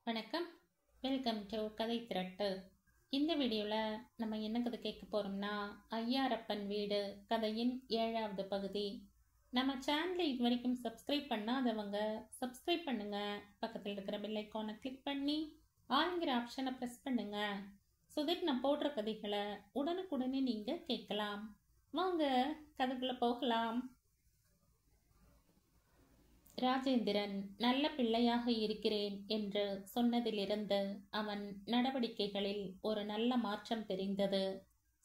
வணக்கம். Welcome to கதை திரட்டு. இந்த வீடியோவில் நம்ம என்ன கதை கேட்க போகிறோம்னா, ஐயாரப்பன் வீடு கதையின் 7வது பகுதி. நம்ம சேனலை இது வரைக்கும் சப்ஸ்கிரைப் பண்ணாதவங்க சப்ஸ்கிரைப் பண்ணுங்க. பக்கத்தில் இருக்கிற பெல் ஐக்கானை கிளிக் பண்ணி ஆளுங்கிற ஆப்ஷனை ப்ரெஸ் பண்ணுங்க. ஸோ தட் நான் போடுற கதைகளை உடனுக்குடனே நீங்கள் கேட்கலாம். வாங்க கதைக்குள்ள போகலாம். ராஜேந்திரன் நல்ல பிள்ளையாக இருக்கிறேன் என்று சொன்னதிலிருந்து அவன் நடவடிக்கைகளில் ஒரு நல்ல மாற்றம் தெரிந்தது.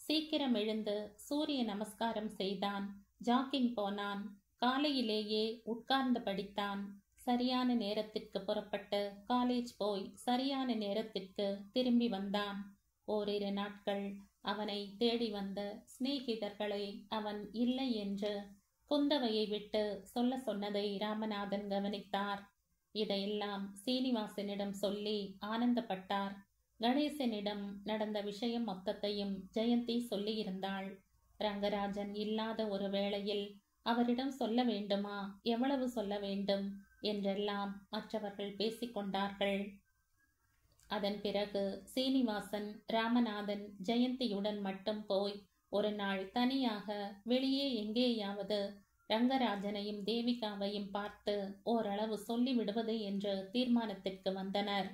சீக்கிரம் எழுந்து சூரிய நமஸ்காரம் செய்தான். ஜாக்கிங் போனான். காலையிலேயே உட்கார்ந்து படித்தான். சரியான நேரத்திற்கு புறப்பட்டு காலேஜ் போய் சரியான நேரத்திற்கு திரும்பி வந்தான். ஓரிரு நாட்கள் அவனை தேடி வந்த சிநேகிதர்களை அவன் இல்லை என்று குந்தவையை விட்டு சொல்ல சொன்னதை ராமநாதன் கவனித்தார். இதையெல்லாம் சீனிவாசனிடம் சொல்லி ஆனந்தப்பட்டார். கணேசனிடம் நடந்த விஷயம் மொத்தத்தையும் ஜெயந்தி சொல்லியிருந்தாள். ரங்கராஜன் இல்லாத ஒரு வேளையில் அவரிடம் சொல்ல வேண்டுமா, எவ்வளவு சொல்ல வேண்டும் என்றெல்லாம் மற்றவர்கள் பேசிக்கொண்டார்கள். அதன் பிறகு சீனிவாசன் ராமநாதன் ஜெயந்தியுடன் மட்டும் போய் ஒரு நாள் தனியாக வெளியே எங்கேயாவது ரங்கராஜனையும் தேவிகாவையும் பார்த்து ஓரளவு சொல்லிவிடுவது என்று தீர்மானத்திற்கு வந்தனர்.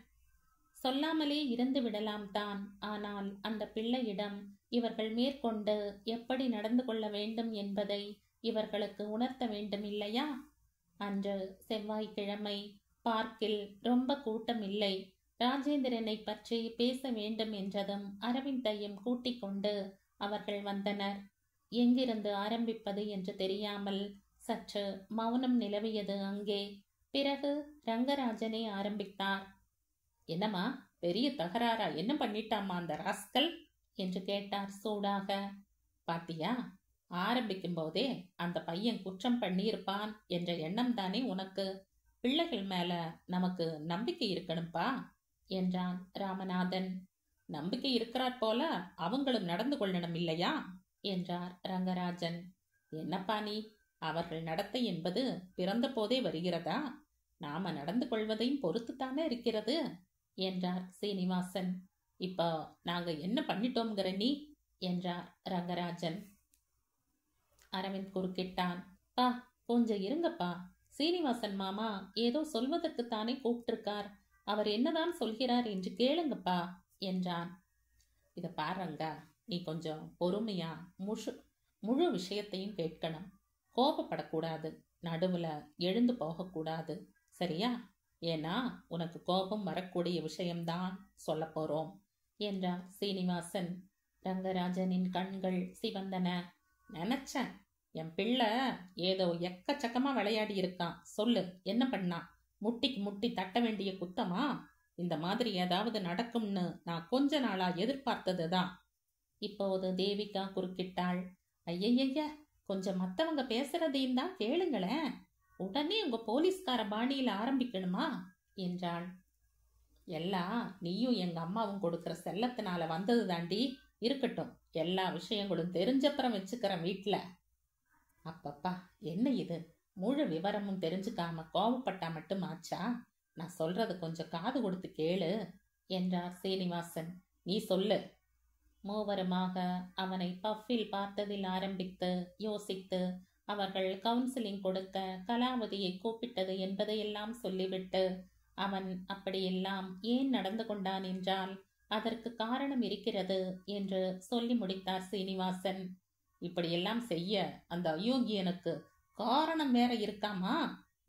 சொல்லாமலே இருந்து விடலாம் தான், ஆனால் அந்த பிள்ளையிடம் இவர்கள் மேற்கொண்டு எப்படி நடந்து கொள்ள வேண்டும் என்பதை இவர்களுக்கு உணர்த்த வேண்டும் இல்லையா? அன்று செவ்வாய்க்கிழமை. பார்க்கில் ரொம்ப கூட்டம் இல்லை. ராஜேந்திரனை பற்றி பேச வேண்டும் என்றதும் அரவிந்தையும் கூட்டிக் கொண்டு அவர்கள் வந்தனர். எங்கிருந்து ஆரம்பிப்பது என்று தெரியாமல் சற்று மௌனம் நிலவியது அங்கே. பிறகு ரங்கராஜனே ஆரம்பித்தார். என்னம்மா, பெரிய தகராறா? என்ன பண்ணிட்டாமா அந்த ராஸ்கல் என்று கேட்டார் சூடாக. பாத்தியா, ஆரம்பிக்கும் போதே அந்த பையன் குற்றம் பண்ணியிருப்பான் என்ற எண்ணம் தானே உனக்கு? பிள்ளைகள் மேல நமக்கு நம்பிக்கை இருக்கணும்பா என்றான் ராமநாதன். நம்பிக்கை இருக்கிறார் போல அவங்களும் நடந்து கொள்ளணும் இல்லையா என்றார் ரங்கராஜன். என்னப்பா நீ, அவர்கள் நடத்தை என்பது பிறந்த போதே வருகிறதா? நாம நடந்து கொள்வதையும் பொறுத்துத்தானே இருக்கிறது என்றார் சீனிவாசன். இப்போ நாங்க என்ன பண்ணிட்டோம்ங்கிற நீ என்றார் ரங்கராஜன். அரவிந்த் குறுக்கிட்டான். பா, கொஞ்சம் இருங்கப்பா. சீனிவாசன் மாமா ஏதோ சொல்வதற்குத்தானே கூப்பிட்டிருக்கார். அவர் என்னதான் சொல்கிறார் என்று கேளுங்கப்பா என்றான். இத பாருங்க, நீ கொஞ்சம் பொறுமையா முழு விஷயத்தையும் கேட்கணும். கோபப்படக்கூடாது, நடுவுல எழுந்து போகக்கூடாது, சரியா? ஏன்னா உனக்கு கோபம் வரக்கூடிய விஷயம்தான் சொல்ல போறோம் என்றார் சீனிவாசன். ரங்கராஜனின் கண்கள் சிவந்தன. நினைச்சேன், என் பிள்ளை ஏதோ எக்கச்சக்கமா விளையாடி இருக்கான். சொல்லு, என்ன பண்ணா? முட்டிக்கு முட்டி தட்ட வேண்டிய குத்தமா? இந்த மாதிரி ஏதாவது நடக்கும்னு நான் கொஞ்ச நாளா எதிர்பார்த்ததுதான். இப்போது தேவிகா குறுக்கிட்டாள். ஐயய்ய, கொஞ்சம் மத்தவங்க பேசுறதையும் தான் கேளுங்களேன். உடனே உங்க போலீஸ்கார பாணியில ஆரம்பிக்கணுமா என்றாள். எல்லாம் நீயும் எங்க அம்மாவும் கொடுக்கிற செல்லத்தினால வந்தது தாண்டி. இருக்கட்டும், எல்லா விஷயங்களும் தெரிஞ்சப்புறம் வச்சுக்கிறேன் வீட்டுல. அப்பப்பா, என்ன இது? முழு விவரமும் தெரிஞ்சுக்காம கோபப்பட்டா மட்டும் ஆச்சா? நான் சொல்றது கொஞ்சம் காது கொடுத்து கேளு என்றார் சீனிவாசன். நீ சொல்லு. மூவருமாக அவனை பஃபில் பார்த்ததில் ஆரம்பித்து யோசித்து அவர்கள் கவுன்சிலிங் கொடுக்க கலாவதியை கூப்பிட்டது என்பதையெல்லாம் சொல்லிவிட்டு அவன் அப்படியெல்லாம் ஏன் நடந்து கொண்டான் என்றால் அதற்கு காரணம் இருக்கிறது என்று சொல்லி முடித்தார் சீனிவாசன். இப்படியெல்லாம் செய்ய அந்த அயோக்கியனுக்கு காரணம் வேற இருக்காமா?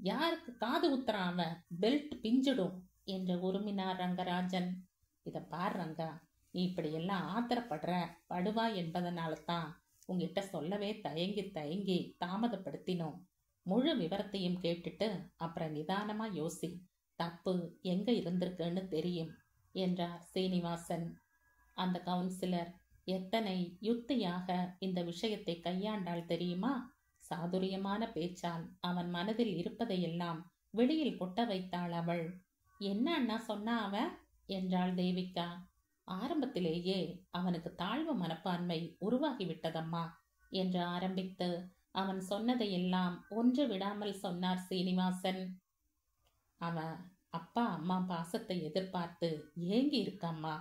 யாருக்கு காது உத்தரான் அவன்? பெல்ட் பிஞ்சிடும் என்று உருமினார் ரங்கராஜன். இத பார் ரங்கா, நீ இப்படி எல்லாம் ஆத்திரப்படுற படுவா என்பதனால தான் உங்ககிட்ட சொல்லவே தயங்கி தயங்கி தாமதப்படுத்தினோம். முழு விவரத்தையும் கேட்டுட்டு அப்புறம் நிதானமா யோசி. தப்பு எங்க இருந்திருக்குன்னு தெரியும் என்றார் சீனிவாசன். அந்த கவுன்சிலர் எத்தனை யுக்தியாக இந்த விஷயத்தை கையாண்டாள் தெரியுமா? சாதுரியமான பேச்சால் அவன் மனதில் இருப்பதையெல்லாம் வெளியில் கொட்ட வைத்தாள் அவள். என்ன அண்ணா சொன்னா அவ என்றாள் தேவிகா. ஆரம்பத்திலேயே அவனுக்கு தாழ்வு மனப்பான்மை உருவாகிவிட்டதம்மா என்று ஆரம்பித்து அவன் சொன்னதையெல்லாம் ஒன்று விடாமல் சொன்னார் சீனிவாசன். அவன் அப்பா அம்மா பாசத்தை எதிர்பார்த்து ஏங்கி இருக்காம்மா.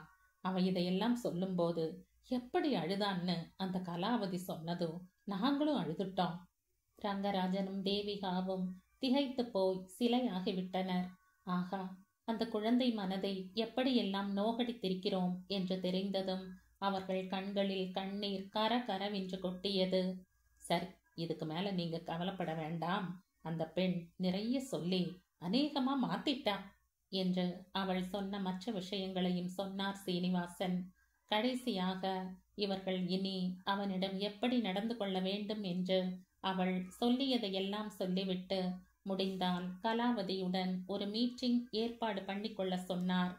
அவன் இதையெல்லாம் சொல்லும்போது எப்படி அழுதான்னு அந்த கலாவதி சொன்னதும் நாங்களும் அழுதுட்டோம். ரங்கராஜனும் தேவிகாவும் திகைத்து போய் சிலையாகிவிட்டனர். ஆகா, அந்த குழந்தை மனதை எப்படியெல்லாம் நோகடித்திருக்கிறோம் என்று தெரிந்ததும் அவர்கள் கண்களில் கண்ணீர் கர கரவென்று கொட்டியது. சரி, இதுக்கு மேல நீங்க கவலைப்பட வேண்டாம். அந்த பெண் நிறைய சொல்லி அநேகமா மாத்திட்டா என்று அவள் சொன்ன மற்ற விஷயங்களையும் சொன்னார் சீனிவாசன். கடைசியாக இவர்கள் இனி அவனிடம் எப்படி நடந்து கொள்ள வேண்டும் என்று அவள் சொல்லியதையெல்லாம் சொல்லிவிட்டு முடிந்தால் கலாவதியுடன் ஒரு மீட்டிங் ஏற்பாடு பண்ணிக்கொள்ள சொன்னார்.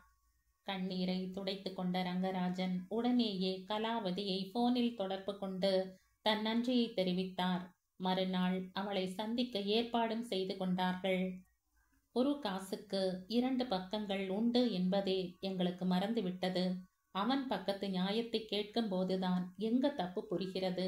கண்ணீரை துடைத்து கொண்ட ரங்கராஜன் உடனேயே கலாவதியை போனில் தொடர்பு கொண்டு தன் நன்றியை தெரிவித்தார். மறுநாள் அவளை சந்திக்க ஏற்பாடும் செய்து கொண்டார்கள். ஒரு காசுக்கு 2 பக்கங்கள் உண்டு என்பதே எங்களுக்கு மறந்துவிட்டது. அவன் பக்கத்து நியாயத்தை கேட்கும் போதுதான் எங்க தப்பு புரிகிறது.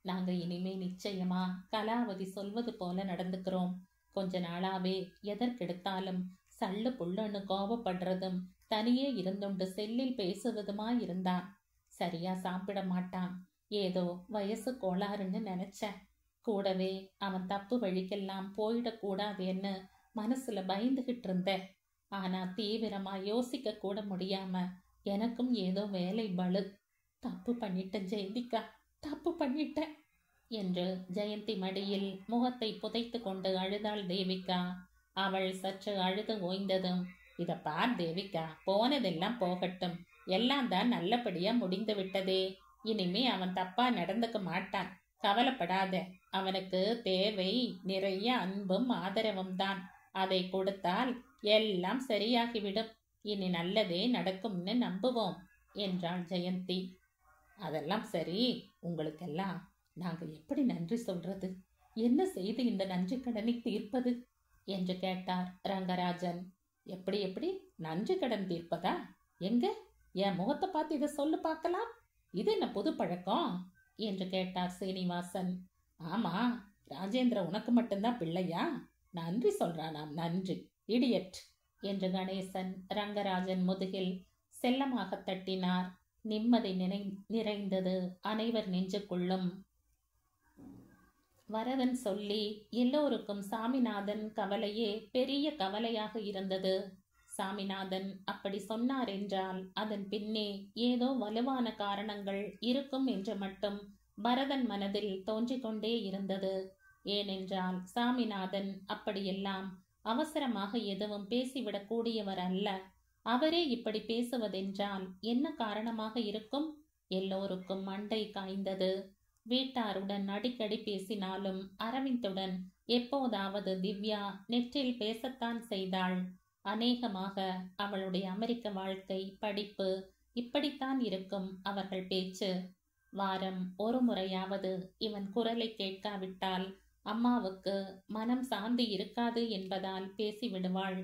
நாங்க இனிமே நிச்சயமா கலாவதி சொல்வது போல நடந்துக்கிறோம். கொஞ்ச நாளாவே எதற்கெடுத்தாலும் சல்லு புல்லுன்னு கோபப்படுறதும் தனியே இருந்துண்டு செல்லில் பேசுவதுமாயிருந்தான். சரியா சாப்பிட மாட்டான். ஏதோ வயசு கோளாறுன்னு நினைச்சேன். கூடவே அவன் தப்பு வழிக்கெல்லாம் போயிடக்கூடாதுன்னு மனசுல பயந்துகிட்டு இருந்தேன். ஆனா தீவிரமா யோசிக்க கூட முடியாம எனக்கும் ஏதோ வேலை பளு. தப்பு பண்ணிட்டேன் ஜெயந்திக்கா, தப்பு பண்ணிட்டேன் என்று ஜெயந்தி மடியில் முகத்தை புதைத்து கொண்டு அழுதாள் தேவிகா. அவள் சற்று அழுது ஓய்ந்ததும், இத பார் தேவிகா, போனதெல்லாம் போகட்டும். எல்லாம் தான் நல்லபடியா முடிந்து விட்டதே. இனிமே அவன் தப்பா நடந்துக்க மாட்டான். கவலைப்படாத. அவனுக்கு தேவை நிறைய அன்பும் ஆதரவும் தான். அதை கொடுத்தால் எல்லாம் சரியாகிவிடும். இனி நல்லதே நடக்கும்னு நம்புவோம் என்றாள் ஜெயந்தி. அதெல்லாம் சரி, உங்களுக்கெல்லாம் நாங்க எப்படி நன்றி சொல்றது? என்ன செய்து இந்த நன்றி கடனை தீர்ப்பது என்று கேட்டார் ரங்கராஜன். எப்படி நன்றி கடன் தீர்ப்பதா? எங்க என் முகத்தை பார்த்து இதை சொல்லு பார்க்கலாம். இது என்ன புது பழக்கம் என்று கேட்டார் சீனிவாசன். ஆமா, ராஜேந்திர உனக்கு மட்டும்தான் பிள்ளையா? நன்றி சொல்றானாம். நன்றி இடியட் என்று கணேசன் ரங்கராஜன் முதுகில் செல்லமாக தட்டினார். நிம்மதி நிறைந்தது அனைவர் நெஞ்சுக்குள்ளும். வரதன் சொல்லி எல்லோருக்கும் சாமிநாதன் கவலையே பெரிய கவலையாக இருந்தது. சாமிநாதன் அப்படி சொன்னார் என்றால் அதன் பின்னே ஏதோ வலுவான காரணங்கள் இருக்கும் என்று மட்டும் பரதன் மனதில் தோன்றிக்கொண்டே இருந்தது. ஏனென்றால் சாமிநாதன் அப்படியெல்லாம் அவசரமாக எதுவும் பேசிவிடக் கூடியவர் அல்ல. அவரே இப்படி பேசுவதென்றால் என்ன காரணமாக இருக்கும்? எல்லோருக்கும் மண்டை காய்ந்தது. வீட்டாருடன் அடிக்கடி பேசினாலும் அரவிந்துடன் எப்போதாவது திவ்யா நெற்றில் பேசத்தான் செய்தாள். அநேகமாக அவளுடைய அமெரிக்க வாழ்க்கை, படிப்பு இப்படித்தான் இருக்கும் அவர்கள் பேச்சு. வாரம் ஒரு முறையாவது இவன் குரலை கேட்காவிட்டால் அம்மாவுக்கு மனம் சாந்தி இருக்காது என்பதால் பேசிவிடுவாள்.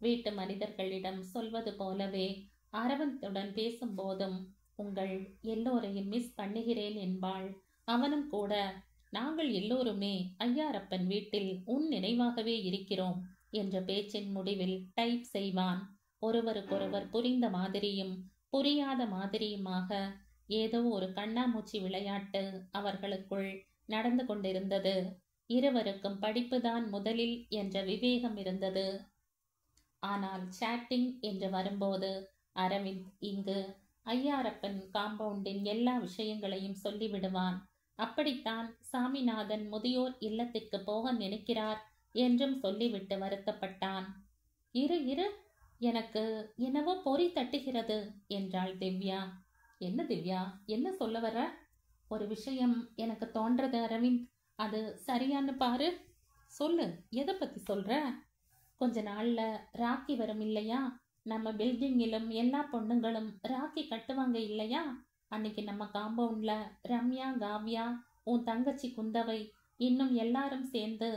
வீட்டு மனிதர்களிடம் சொல்வது போலவே அரவிந்துடன் பேசும்போதும் உங்கள் எல்லோரையும் மிஸ் பண்ணுகிறேன் என்பாள். அவனும் கூட நாங்கள் எல்லோருமே ஐயாரப்பன் வீட்டில் உன் நினைவாகவே இருக்கிறோம் என்ற பேச்சின் முடிவில் டைப் செய்வான். ஒருவருக்கொருவர் புரிந்த மாதிரியும் புரியாத மாதிரியுமாக ஏதோ ஒரு கண்ணாமூச்சி விளையாட்டு அவர்களுக்குள் நடந்து கொண்டிருந்தது. இருவருக்கும் படிப்புதான் முதலில் என்ற விவேகம் இருந்தது. ஆனால் சாட்டிங் என்று வரும்போது அரவிந்த் இங்கு ஐயாரப்பன் காம்பவுண்டின் எல்லா விஷயங்களையும் சொல்லிவிடுவான். அப்படித்தான் சாமிநாதன் முதியோர் இல்லத்திற்கு போக நினைக்கிறார் என்றும் சொல்லிவிட்டு வருத்தப்பட்டான். இரு எனக்கு என்னவோ பொறி தட்டுகிறது என்றாள் திவ்யா. என்ன திவ்யா, என்ன சொல்ல வர? ஒரு விஷயம் எனக்கு தோன்றது அரவிந்த், அது சரியான்னு பாரு. சொல்லு, எதை பத்தி சொல்ற? கொஞ்ச நாள்ல ராக்கி வரும் இல்லையா? நம்ம பில்டிங்கிலும் எல்லா பொண்ணுங்களும் ராக்கி கட்டுவாங்க இல்லையா? அன்னைக்கு நம்ம காம்பவுண்ட்ல ரம்யா, காவ்யா, உன் தங்கச்சி குந்தவை இன்னும் எல்லாரும் சேர்ந்து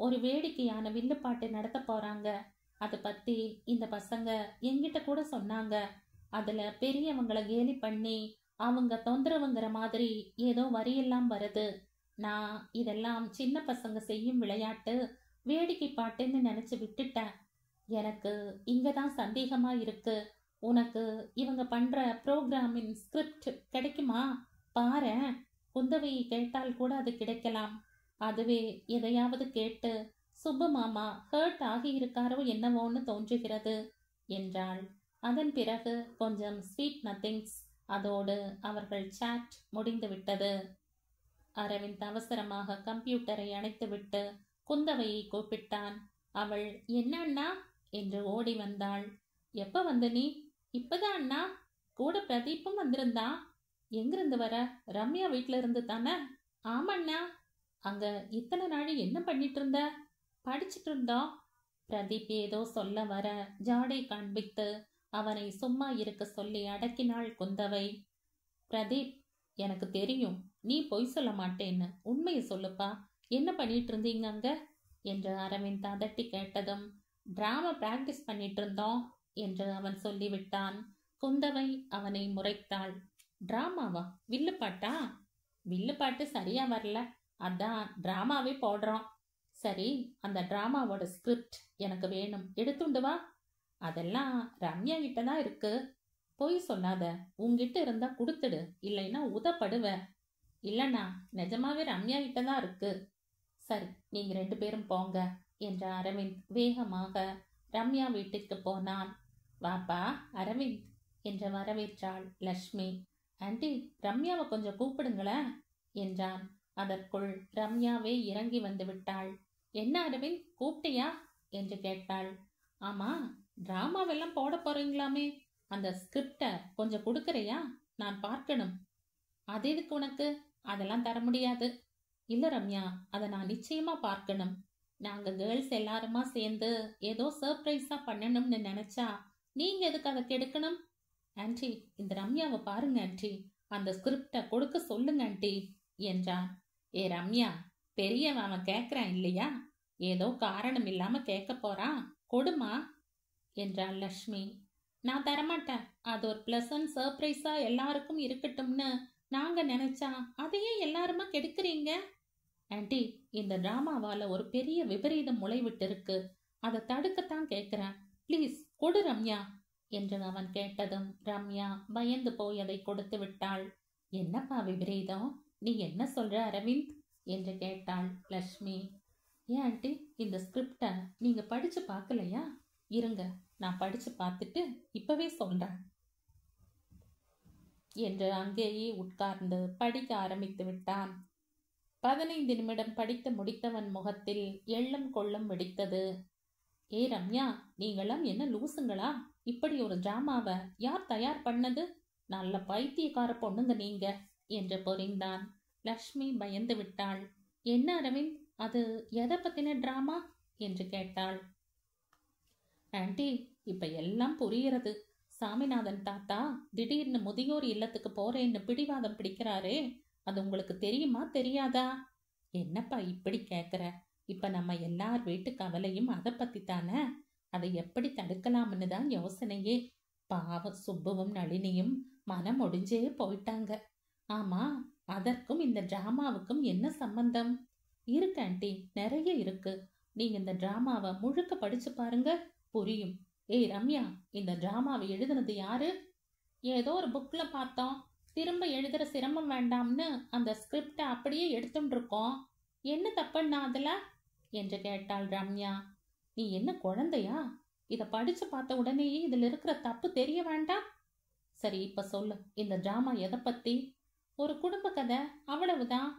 ஒரு வேடிக்கையான வில்லுப்பாட்டு நடத்த போறாங்க. அதை பத்தி இந்த பசங்க என்கிட்ட கூட சொன்னாங்க. அதுல பெரியவங்களை கேலி பண்ணி அவங்க தொந்தரவுங்கிற மாதிரி ஏதோ வரியெல்லாம் வருது. நான் இதெல்லாம் சின்ன பசங்க செய்யும் விளையாட்டு, வேடிக்கை பாட்டுன்னு நினைச்சு விட்டுட்டேன். எனக்கு இங்க தான் சந்தேகமா இருக்கு. உனக்கு இவங்க பண்ற ப்ரோக்ராமின் ஸ்கிரிப்ட் கிடைக்குமா? பாரேன். குந்தவையை கேட்டால் கூட அது கிடைக்கலாம். அதுவே எதையாவது கேட்டு சுப்பு மாமா ஹர்ட் ஆகியிருக்காரோ என்னவோன்னு தோன்றுகிறது என்றாள். அதன் பிறகு கொஞ்சம் ஸ்வீட் நத்திங்ஸ். அதோடு அவர்கள் சாட் முடிந்துவிட்டது. அரவிந்த் அவசரமாக கம்ப்யூட்டரை அணைத்துவிட்டு குந்தவையை கூப்பிட்டான். அவள் என்ன அண்ணா என்று ஓடி வந்தாள். எப்ப வந்த நீ? இப்பதான் அண்ணா. கூட பிரதீப்பும் வந்திருந்தா. எங்கிருந்து வர? ரம்யா வீட்டுல இருந்து தானே? ஆமண்ணா. அங்க இத்தனை நாள் என்ன பண்ணிட்டு இருந்த? படிச்சுட்டு இருந்தோம். பிரதீப் ஏதோ சொல்ல வர ஜாடை காண்பித்து அவனை சும்மா இருக்க சொல்லி அடக்கினாள் குந்தவை. பிரதீப், எனக்கு தெரியும் நீ பொய் சொல்ல மாட்டேன்னு. உண்மையை சொல்லுப்பா. என்ன பண்ணிட்டு இருந்தீங்க அங்க என்று அரவிந்த் அதட்டி கேட்டதும், டிராமா பிராக்டிஸ் பண்ணிட்டு இருந்தோம் என்று அவன் சொல்லிவிட்டான். குந்தவை அவனை முறைத்தாள். டிராமாவா? வில்லுப்பாட்டா? வில்லுப்பாட்டு சரியா வரல, அதான் டிராமாவே போடுறோம். சரி, அந்த டிராமாவோட ஸ்கிரிப்ட் எனக்கு வேணும், எடுத்துண்டு வா. அதெல்லாம் ரம்யா கிட்ட தான் இருக்கு. பொய் சொல்லாத. உங்ககிட்ட இருந்தா கொடுத்துடு, இல்லைன்னா உதப்படுவ. இல்லண்ணா, நிஜமாவே ரம்யா கிட்ட தான் இருக்கு. சரி, நீங்க 2 பேரும் போங்க என்ற அரவிந்த் வேகமாக ரம்யா வீட்டுக்கு போனான். வாப்பா அரவிந்த் என்று வரவேற்றாள் லக்ஷ்மி. ஆண்டி, ரம்யாவை கொஞ்சம் கூப்பிடுங்களேன் என்றான். அதற்குள் ரம்யாவே இறங்கி வந்து விட்டாள். என்ன அரவிந்த், கூப்பிட்டியா என்று கேட்டாள். ஆமா, டிராமாவெல்லாம் போட போறீங்களாமே, அந்த ஸ்கிரிப்ட கொஞ்சம் கொடுக்கறியா? நான் பார்க்கணும். அது எதுக்கு உனக்கு? அதெல்லாம் தர முடியாது. இல்ல ரம்யா, அதை நான் நிச்சயமா பார்க்கணும். நாங்க கேர்ள்ஸ் எல்லாருமா சேர்ந்து ஏதோ சர்ப்ரைஸா பண்ணணும்னு நினைச்சா நீங்க எதுக்கு அதை கெடுக்கணும்? ஆன்டி, இந்த ரம்யாவை பாருங்க ஆன்டி, அந்த ஸ்கிரிப்ட கொடுக்க சொல்லுங்க ஆன்டி என்றான். ஏ ரம்யா, பெரியவன் அவன் கேட்கிறான் இல்லையா? ஏதோ காரணம் இல்லாம கேட்க போறான், கொடுமா என்றாள் லக்ஷ்மி. நான் தரமாட்டேன். அது ஒரு பிளசன்ட் சர்ப்ரைஸா எல்லாருக்கும் இருக்கட்டும்னு நாங்க நினைச்சா அதையே எல்லாருமா கெடுக்கிறீங்க. ஆன்டி, இந்த டிராமாவால ஒரு பெரிய விபரீதம் முளைவிட்டு இருக்கு. அதை தடுக்கத்தான் கேட்கிறேன். ப்ளீஸ் கொடு ரம்யா என்று அவன் கேட்டதும் ரம்யா பயந்து போய் அதை கொடுத்து விட்டாள். என்னப்பா விபரீதம்? நீ என்ன சொல்ற அரவிந்த் என்று கேட்டாள் லக்ஷ்மி. ஏன் ஆன்டி, இந்த ஸ்கிரிப்ட நீங்க படிச்சு பார்க்கலையா? இருங்க, நான் படிச்சு பார்த்துட்டு இப்பவே சொல்றேன் என்று அங்கேயே உட்கார்ந்து படிக்க ஆரம்பித்து விட்டான். 15 நிமிடம் படித்து முடித்தவன் முகத்தில் எள்ளும் கொள்ளும் வெடித்தது. ஏ ரம்யா, நீங்களாம் என்ன லூசுங்களா? இப்படி ஒரு டிராமாவை யார் தயார் பண்ணது? நல்ல பைத்தியக்கார பொண்ணுங்க நீங்க என்று பொறிந்தான். லக்ஷ்மி பயந்து விட்டாள். என்ன அரவிந்த், அது எதை பத்தின டிராமா என்று கேட்டாள். ஆன்டி, இப்ப எல்லாம் புரிகிறது. சாமிநாதன் தாத்தா திடீர்னு முதியோர் இல்லத்துக்கு போறேன்னு பிடிவாதம் பிடிக்கிறாரே, அது உங்களுக்கு தெரியுமா தெரியாதா? என்னப்பா இப்படி கேக்குற? இப்ப நம்ம எல்லார் வீட்டு கவலையும் அதை பத்தி தானே. அதை எப்படி தடுக்கலாம்னு தான் யோசனையே. பாவம் சுப்புவும் நளினியும் மனம் ஒடிஞ்சே போயிட்டாங்க. ஆமா, அதற்கும் இந்த டிராமாவுக்கும் என்ன சம்பந்தம்? இருக்கு ஆன்டி, நிறைய இருக்கு. நீங்க இந்த டிராமாவை முழுக்க படிச்சு பாருங்க, புரியும். ஏய் ரம்யா, இந்த டிராமாவை எழுதுனது யாரு? ஏதோ ஒரு புக்ல பார்த்தோம். திரும்ப எழுதுற சிரமம் வேண்டாம்னு அந்த ஸ்கிரிப்ட அப்படியே எடுத்துட்டு இருக்கோம். என்ன தப்புன்னா அதுல என்று கேட்டாள் ரம்யா. நீ என்ன குழந்தையா? இத படிச்சு பார்த்த உடனேயே இதுல இருக்கிற தப்பு தெரிய வேண்டாம்? சரி, இப்ப சொல்லு, இந்த டிராமா எதை பத்தி? ஒரு குடும்ப கதை, அவ்வளவுதான்.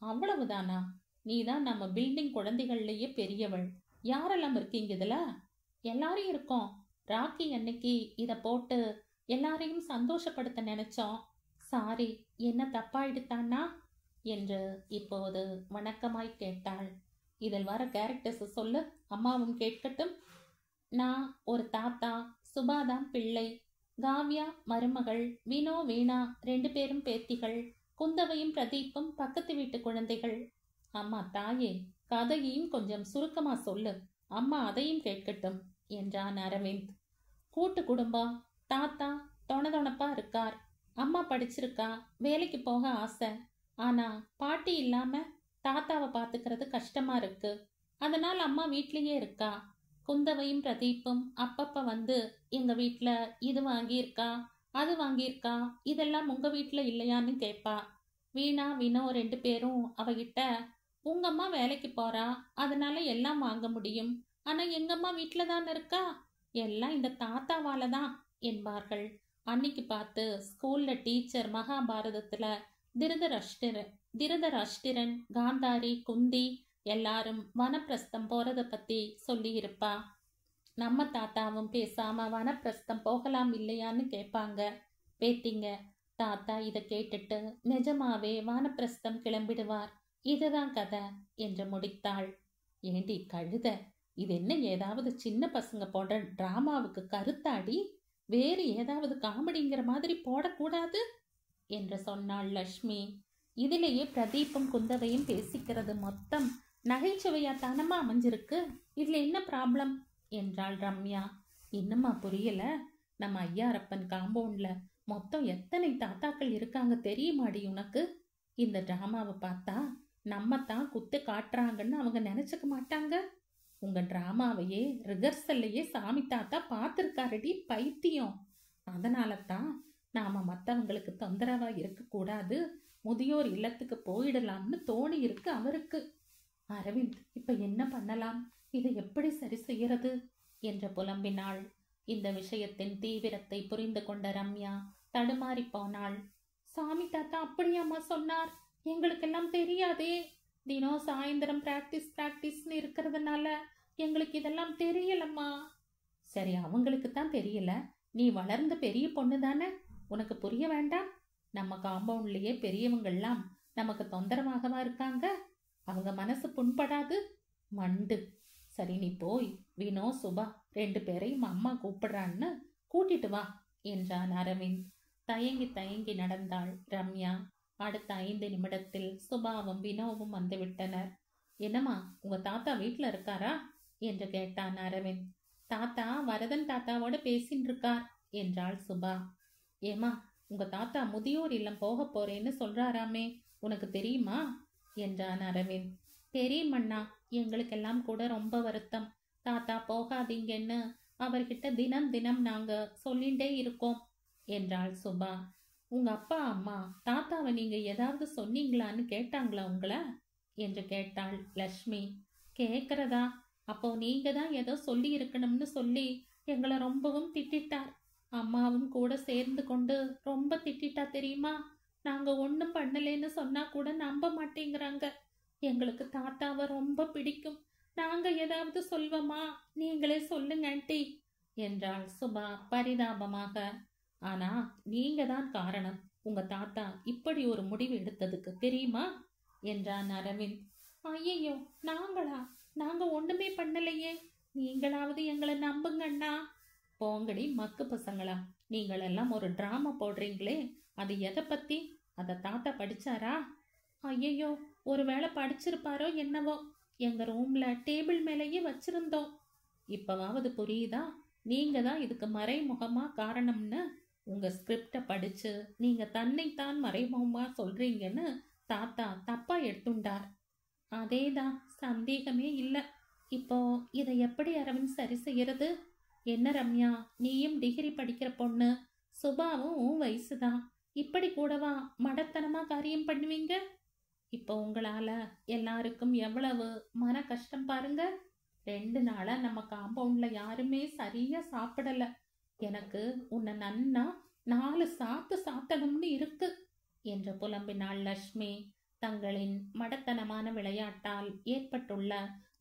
அவ்வளவுதானா? நீதான் நம்ம பில்டிங் குழந்தைகள்லயே பெரியவள். யாரெல்லாம் இருக்கீங்க இதுல? எல்லாரும் இருக்கோம். ராக்கி அன்னைக்கு இத போட்டு எல்லாரையும் சந்தோஷப்படுத்த நினைச்சோம். சாரி, என்ன தப்பாயிடுத்தானா என்று இப்போது வணக்கமாய் கேட்டாள். இதில் வர கேரக்டர்ஸ் சொல்லு, அம்மாவும் கேட்கட்டும். நான் ஒரு தாத்தா, சுபாதான் பிள்ளை, காவ்யா மருமகள், வினோ வீணா 2 பேரும் பேத்திகள், குந்தவையும் பிரதீப்பும் பக்கத்து வீட்டு குழந்தைகள். அம்மா தாயே, கதையையும் கொஞ்சம் சுருக்கமா சொல்லு, அம்மா அதையும் கேட்கட்டும் என்றான் அரவிந்த். கூட்டு குடும்பம். தாத்தா தொணதொணப்பா இருக்கார். அம்மா படிச்சிருக்கா, வேலைக்கு போக ஆசை. ஆனா பாட்டி இல்லாம தாத்தாவை பாத்துக்கிறது கஷ்டமா இருக்கு. அதனால் அம்மா வீட்லயே இருக்கா. குந்தவையும் பிரதீப்பும் அப்பப்ப வந்து எங்க வீட்ல இது வாங்கியிருக்கா, அது வாங்கியிருக்கா, இதெல்லாம் உங்க வீட்ல இல்லையான்னு கேட்பா. வீணா வினோ 2 பேரும் அவகிட்ட, உங்கம்மா வேலைக்கு போறா, அதனால எல்லாம் வாங்க முடியும். ஆனா எங்கம்மா வீட்ல தானே இருக்கா, எல்லாம் இந்த தாத்தாவால தான் என்பார்கள். அன்னைக்கு பார்த்து ஸ்கூல்ல டீச்சர் மகாபாரதத்துல திருதராஷ்டிரன், காந்தாரி, குந்தி எல்லாரும் வனப்பிரஸ்தம் போறத பத்தி சொல்லி இருப்பா. நம்ம தாத்தாவும் பேசாம வனப்பிரஸ்தம் போகலாம் இல்லையான்னு கேட்பாங்க. பேத்திங்க, தாத்தா இதை கேட்டுட்டு நிஜமாவே வானப்பிரஸ்தம் கிளம்பிடுவார். இதுதான் கதை என்று முடித்தாள். ஏண்டி கழுத, இது என்ன ஏதாவது சின்ன பசங்க போடுற டிராமாவுக்கு கருத்தாடி? வேறு ஏதாவது காமெடிங்கிற மாதிரி போடக்கூடாது என்று சொன்னாள் லக்ஷ்மி. இதிலேயே பிரதீப்பும் குந்தவையும் பேசிக்கிறது மொத்தம் நகைச்சுவையா தானமா அமைஞ்சிருக்கு, இதுல என்ன ப்ராப்ளம் என்றாள் ரம்யா. இன்னுமா புரியல? நம்ம ஐயாரப்பன் காம்பவுண்ட்ல மொத்தம் எத்தனை தாத்தாக்கள் இருக்காங்க தெரியுமாடி உனக்கு? இந்த டிராமாவை பார்த்தா நம்ம தான் குத்து காட்டுறாங்கன்னு அவங்க நினைச்சுக்க மாட்டாங்க. உங்க டிராமாவையே ரிஹர்சல்லையே சாமி தாத்தா பார்த்துருக்காரடி பைத்தியம். அதனால தான் நாம மற்றவங்களுக்கு தொந்தரவா இருக்கக்கூடாது, முதியோர் இல்லத்துக்கு போயிடலாம்னு தோணி இருக்கு அவருக்கு. அரவிந்த், இப்ப என்ன பண்ணலாம், இதை எப்படி சரி செய்யறது என்று புலம்பினாள். இந்த விஷயத்தின் தீவிரத்தை புரிந்து கொண்ட ரம்யா தடுமாறி போனாள். சாமி தாத்தா அப்படியாம்மா சொன்னார்? எங்களுக்கெல்லாம் தெரியாதே. தினம் சாயந்தரம் பிராக்டிஸ்னு இருக்கிறதுனால எங்களுக்கு இதெல்லாம் தெரியலம்மா. சரி, அவங்களுக்கு தான் தெரியல, நீ வளர்ந்த பெரிய பொண்ணு தானே, உனக்கு புரிய வேண்டாம்? நம்ம காம்பவுண்ட்லயே பெரியவங்கள்லாம் நமக்கு தொந்தரவாகவா இருக்காங்க? அவங்க மனசு புண்படாது? மண்டு. சரி, நீ போய் வினோ, சுபா 2 பேரையும் அம்மா கூப்பிடுறான்னு கூட்டிட்டு வா என்றான் அரவிந்த். தயங்கி தயங்கி நடந்தாள் ரம்யா. அடுத்த 5 நிமிடத்தில் சுபாவும் வினோவும் வந்து விட்டனர். என்னம்மா, உங்க தாத்தா வீட்டுல இருக்காரா என்று கேட்டான் அரவிந்த். தாத்தா வரதன் தாத்தாவோட பேசின்னு இருக்கார் என்றாள் சுபா. ஏமா, உங்க தாத்தா முதியோர் இல்லம் போக போறேன்னு சொல்றாராமே, உனக்கு தெரியுமா என்றான் அரவிந்த். தெரியுமண்ணா, எங்களுக்கெல்லாம் கூட ரொம்ப வருத்தம். தாத்தா போகாதீங்கன்னு அவர்கிட்ட தினம் தினம் நாங்க சொல்லிண்டே இருக்கோம் என்றாள் சுபா. உங்க அப்பா அம்மா தாத்தாவை நீங்க ஏதாவது சொன்னீங்களான்னு கேட்டாங்களா உங்களை என்று கேட்டாள் லக்ஷ்மி. கேட்கறதா? அப்போ நீங்க தான் ஏதோ சொல்லி இருக்கணும்னு சொல்லி எங்களை ரொம்பவும் திட்டார். அம்மாவும் கூட சேர்ந்து கொண்டு ரொம்ப திட்டா தெரியுமா. நாங்க ஒன்றும் பண்ணலேன்னு சொன்னா கூட நம்ப மாட்டேங்கிறாங்க. எங்களுக்கு தாத்தாவை ரொம்ப பிடிக்கும். நாங்க ஏதாவது சொல்வோமா? நீங்களே சொல்லுங்க ஆண்டி என்றாள் சுபா பரிதாபமாக. ஆனா நீங்க தான் காரணம், உங்க தாத்தா இப்படி ஒரு முடிவு எடுத்ததுக்கு, தெரியுமா என்றான் அரவிந்த். ஐயோ, நாங்களா? நாங்க ஒண்ணுமே பண்ணலையே, நீங்களாவது எங்களை நம்புங்கண்ணா. போங்கடி மக்கு பசங்களா, நீங்களெல்லாம் ஒரு டிராமா போடுறீங்களே, அது எதை பத்தி? அதை தாத்தா படிச்சாரா? ஐயோ, ஒருவேளை படிச்சிருப்பாரோ என்னவோ, எங்க ரூம்ல டேபிள் மேலேயே வச்சிருந்தோம். இப்பவாவது புரியுதா? நீங்க தான் இதுக்கு மறைமுகமா காரணம்னு. உங்க ஸ்கிரிப்ட படிச்சு நீங்க தன்னைத்தான் மறைமுகமா சொல்றீங்கன்னு தாத்தா தப்பா எடுத்துண்டார். அதேதான், சந்தேகமே இல்லை. இப்போ இதை எப்படி அரவிந்த் சரி செய்யறது? என்ன ரம்யா, நீயும் டிகிரி படிக்கிற பொண்ணு, சுபாவும் உன் வயசுதான், இப்படி கூடவா மடத்தனமா காரியம் பண்ணுவீங்க? இப்போ உங்களால எல்லாருக்கும் எவ்வளவு மன கஷ்டம் பாருங்க. 2 நாளா நம்ம காம்பவுண்ட்ல யாருமே சரியா சாப்பிடல. எனக்கு உன்னை நன்னா 4 சாத்து சாத்தணும்னு இருக்கு என்று புலம்பினாள் லக்ஷ்மி. தங்களின் மடத்தனமான விளையாட்டால் ஏற்பட்டுள்ள